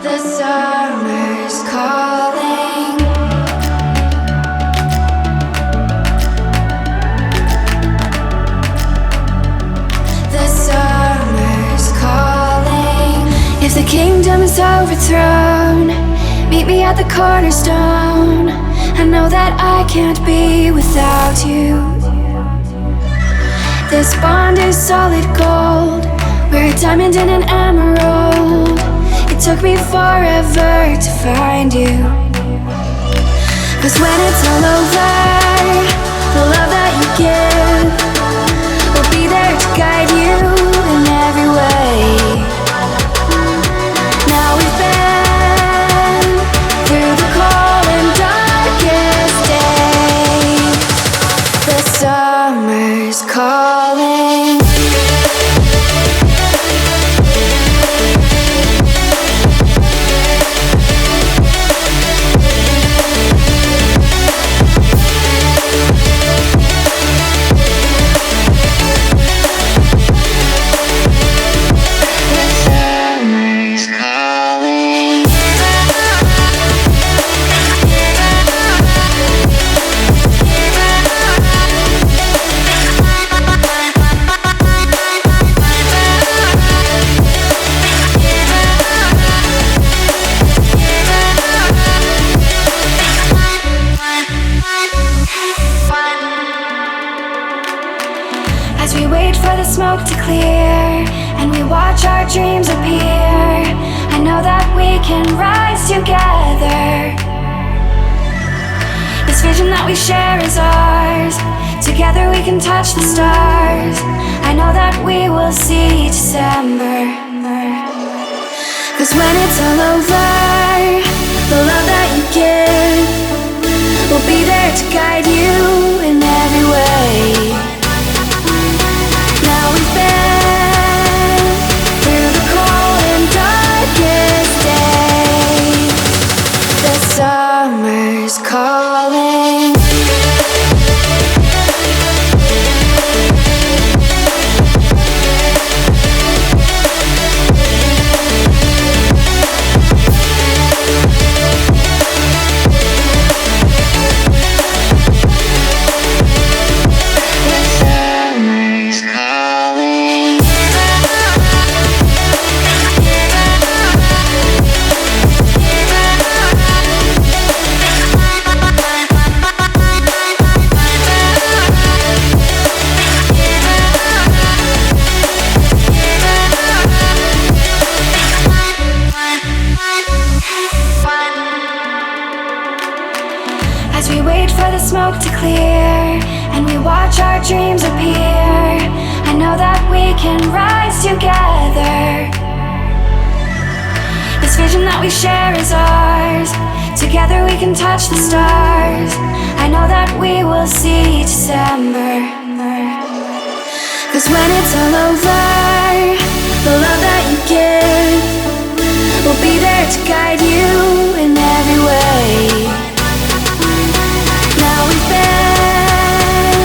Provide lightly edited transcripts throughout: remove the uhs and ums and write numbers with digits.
The summer's calling. The summer's calling. If the kingdom is overthrown, meet me at the cornerstone. I know that I can't be without you. This bond is solid gold. We're a diamond and an emerald. It took me forever to find you. 'Cause when it's all over, the love that you give will be there to guide you in every way. Now we've been through the cold and darkest days. The summer's calling. As we wait for the smoke to clear and we watch our dreams appear, I know that we can rise together. This vision that we share is ours. Together we can touch the stars. I know that we will see December. 'Cause when it's all over, the love that you give will be there to guide you in every way. Now we've been through the cold and darkest days. The summer's calling. As we wait for the smoke to clear and we watch our dreams appear, I know that we can rise together. This vision that we share is ours. Together we can touch the stars. I know that we will see December. 'Cause when it's all over, the love that you give will be there to guide you in every way. Now we've been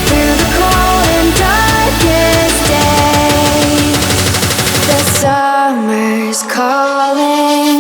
through the cold and darkest days. The summer's calling.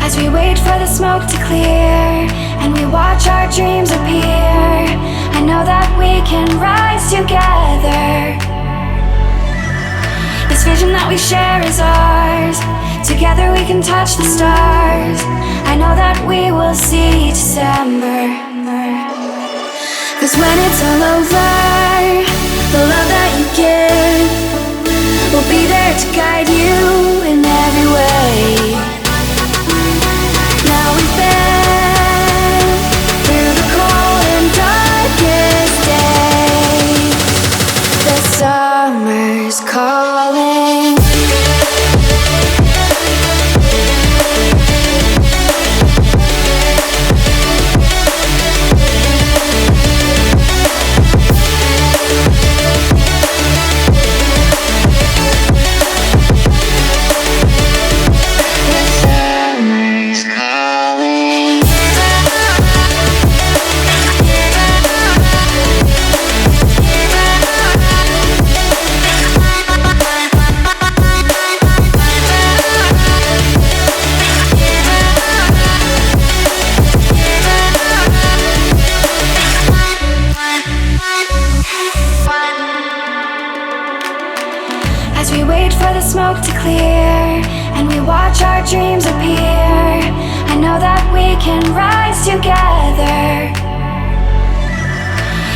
As we wait for the smoke to clear and we watch our dreams appear, I know that we can rise together. This vision that we share is ours. Together we can touch the stars. I know that we will see December. 'Cause when it's all over, the love that you give will be there to guide you in every way. Now calling. As we wait for the smoke to clear and we watch our dreams appear, I know that we can rise together.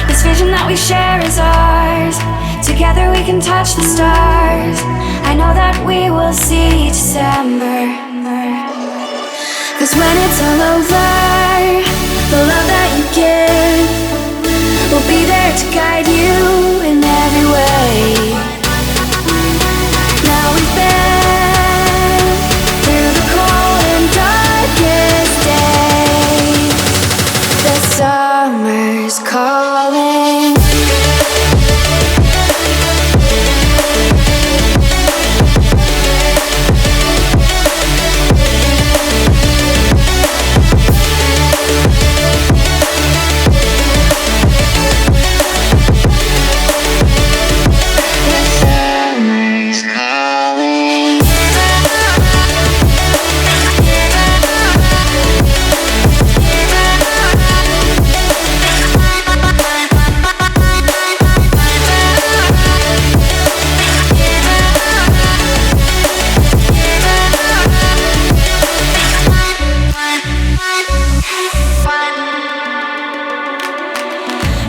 This vision that we share is ours. Together we can touch the stars. I know that we will see December. 'Cause when it's all over, the love that you give will be there to guide you in every way. Now we've been through the cold and darkest days. The summer's calling.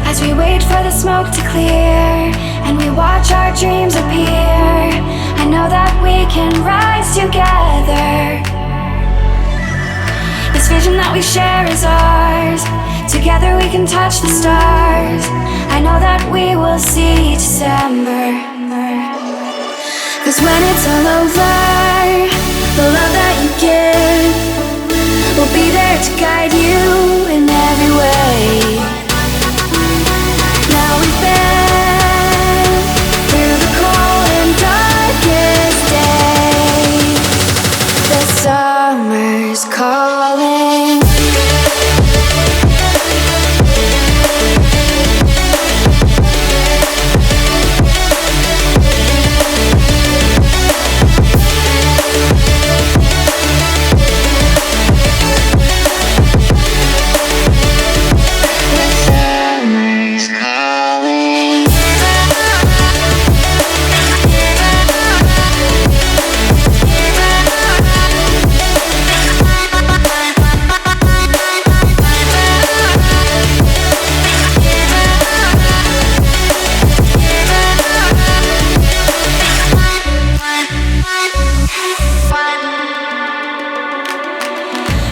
As we wait for the smoke to clear and we watch our dreams appear, I know that we can rise together. This vision that we share is ours. Together we can touch the stars. I know that we will see December. 'Cause when it's all over, the love that you give will be there to guide you in every way. Now we've been through the cold and darkest days. The summer's calling.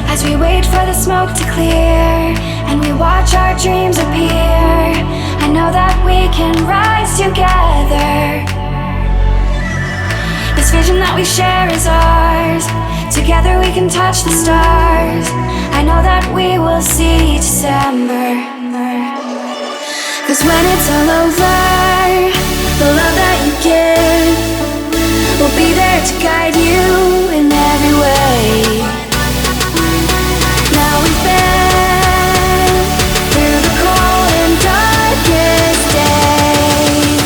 As we wait for the smoke to clear and we watch our dreams appear, I know that we can rise together. This vision that we share is ours. Together we can touch the stars. I know that we will see December. 'Cause when it's all over, the love that you give will be there to guide you in every way. Now we've been through the cold and darkest days.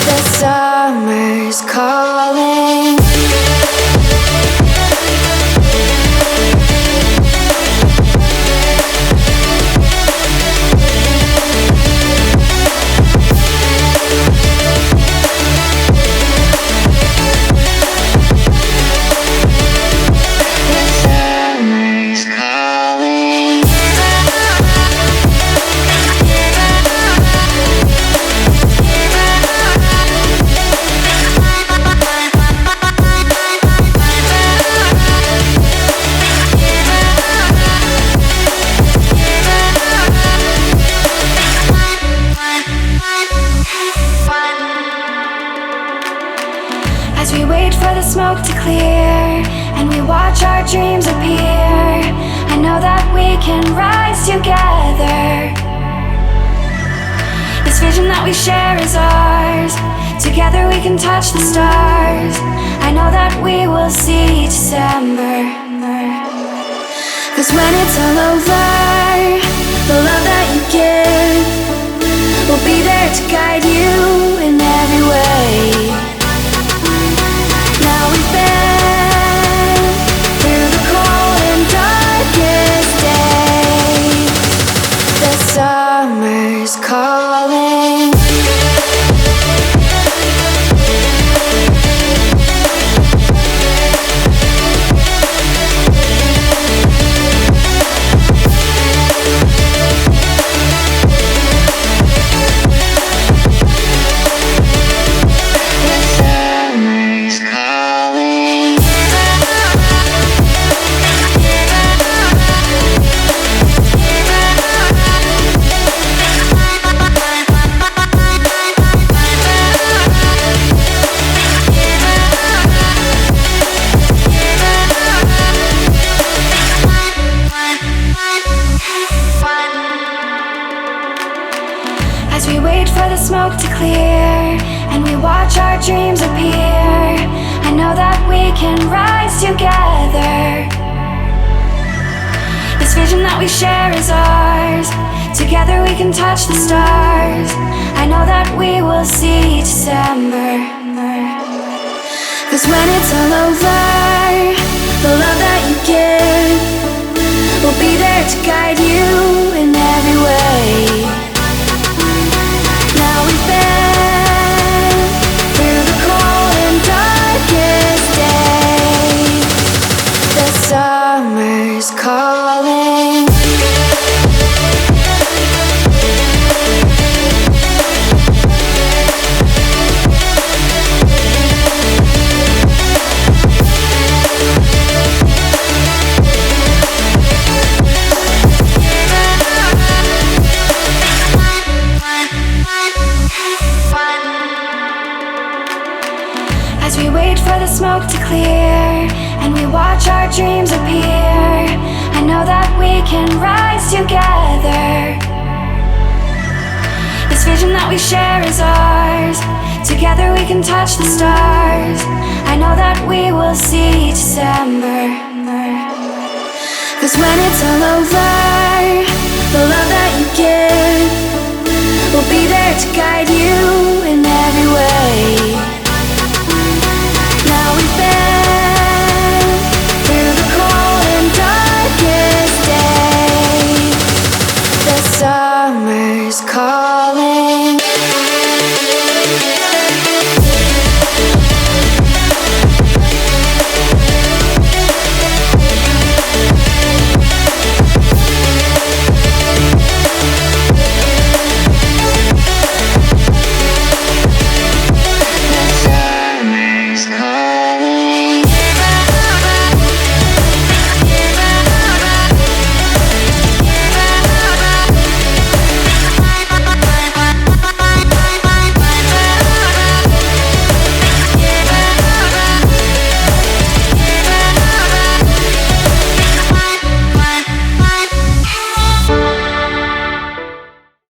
The summer's calling. for the smoke to clear and we watch our dreams appear, I know that we can rise together. This vision that we share is ours. Together we can touch the stars. I know that we will see December. 'Cause when it's all over, the love that you give will be there to guide you in every way. Now we've been through the cold and darkest days. The summer's calling. As we wait for the smoke to clear and we watch our dreams appear, I know that we can rise together. This vision that we share is ours. Together we can touch the stars. I know that we will see December. 'Cause when it's all over, the love that you give will be there to guide you in every way. Now we've been through the cold and darkest days. The summer's calling. As we wait for the smoke to clear and we watch our dreams appear, I know that we can rise together. This vision that we share is ours. Together we can touch the stars. I know that we will see December. 'Cause when it's all over, the love that you give will be there to guide you in